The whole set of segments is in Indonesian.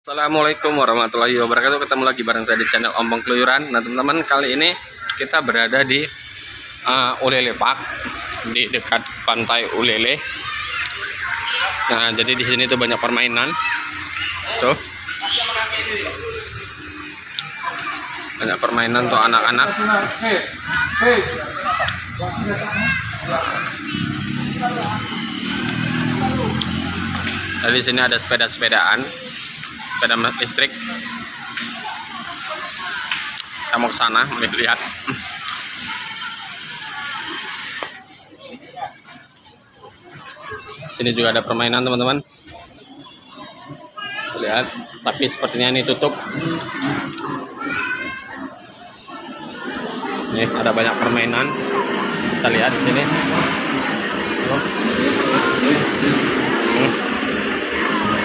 Assalamualaikum warahmatullahi wabarakatuh. Ketemu lagi bareng saya di channel Ompong Keluyuran. Nah teman-teman, kali ini kita berada di Ulele Park, di dekat pantai Ulele. Nah jadi di sini tuh banyak permainan, tuh banyak permainan tuh anak-anak. Nah, di sini ada sepeda-sepedaan, sepeda listrik. Kita mau ke sana melihat. Sini juga ada permainan teman-teman. Lihat, tapi sepertinya ini tutup. Nih ada banyak permainan. Bisa lihat di sini.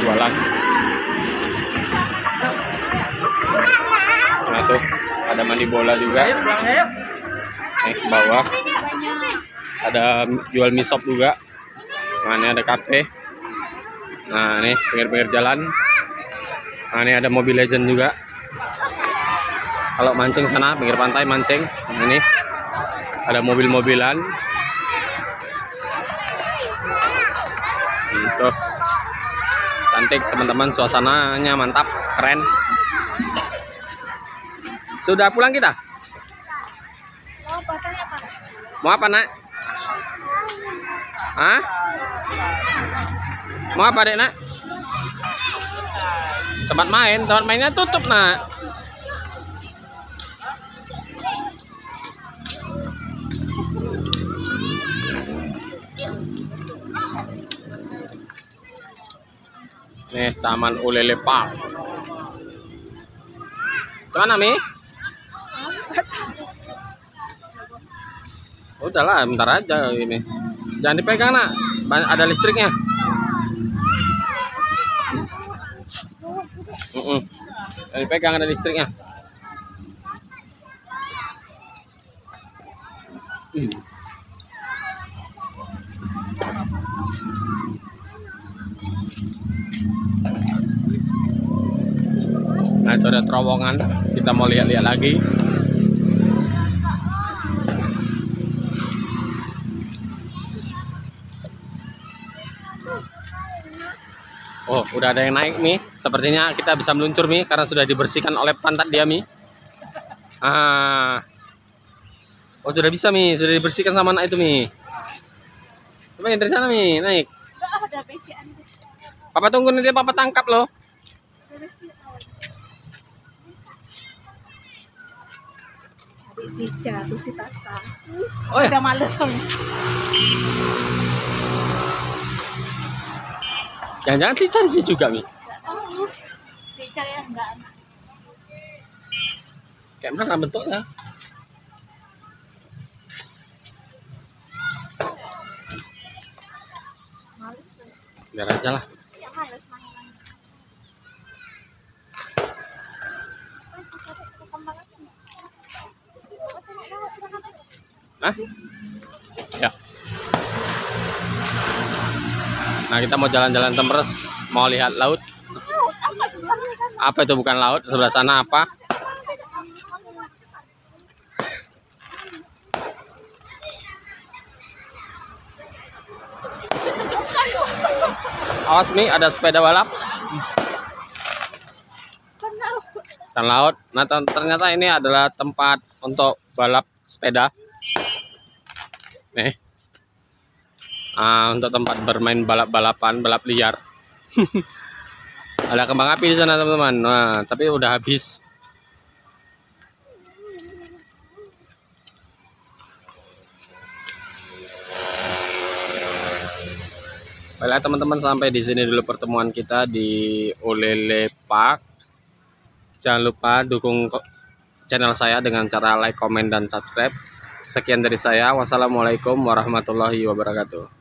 Jualan. Nah tuh ada mandi bola juga. Nih ke bawah ada jual mie sop juga. Nah ini ada kafe. Nah ini pinggir-pinggir jalan. Nah ini ada Mobile Legend juga. Kalau mancing sana pinggir pantai mancing. Nah, ini ada mobil-mobilan. Tuh cantik teman-teman, suasananya mantap, keren. Sudah pulang kita? Mau apa nak? Hah? Mau apa dek nak? Tempat mainnya tutup nak. Nih Taman Ulele Park. Kemana Mi? Udahlah, bentar aja ini. Jangan dipegang nak, ada listriknya. Jangan dipegang, ada listriknya. Nah itu ada terowongan, kita mau lihat-lihat lagi. Oh, udah ada yang naik Mi. Sepertinya kita bisa meluncur Mi, karena sudah dibersihkan oleh pantat dia Mi. Oh sudah bisa Mi, sudah dibersihkan sama anak itu Mi. Coba yang dari sana Mi, naik. Papa tunggu nanti Papa tangkap loh. Si jatuh si Tata. Oh ya? Udah males kamu. Jangan-jangan Cica di sini juga Mi. Cica ya enggak. Kayak mana bentuknya? Males. Biar aja lah. Ya males main. Hah? Ya. Nah kita mau jalan-jalan Temres, mau lihat laut. Apa itu bukan laut? Sebelah sana apa? Awas Mi, ada sepeda balap. Kan laut. Nah ternyata ini adalah tempat untuk balap sepeda. Nih. Untuk tempat bermain balap-balapan, balap liar. Ada kembang api di sana teman-teman. Nah, tapi udah habis. Baiklah teman-teman, sampai di sini dulu pertemuan kita di Ulele Park. Jangan lupa dukung channel saya dengan cara like, komen, dan subscribe. Sekian dari saya. Wassalamualaikum warahmatullahi wabarakatuh.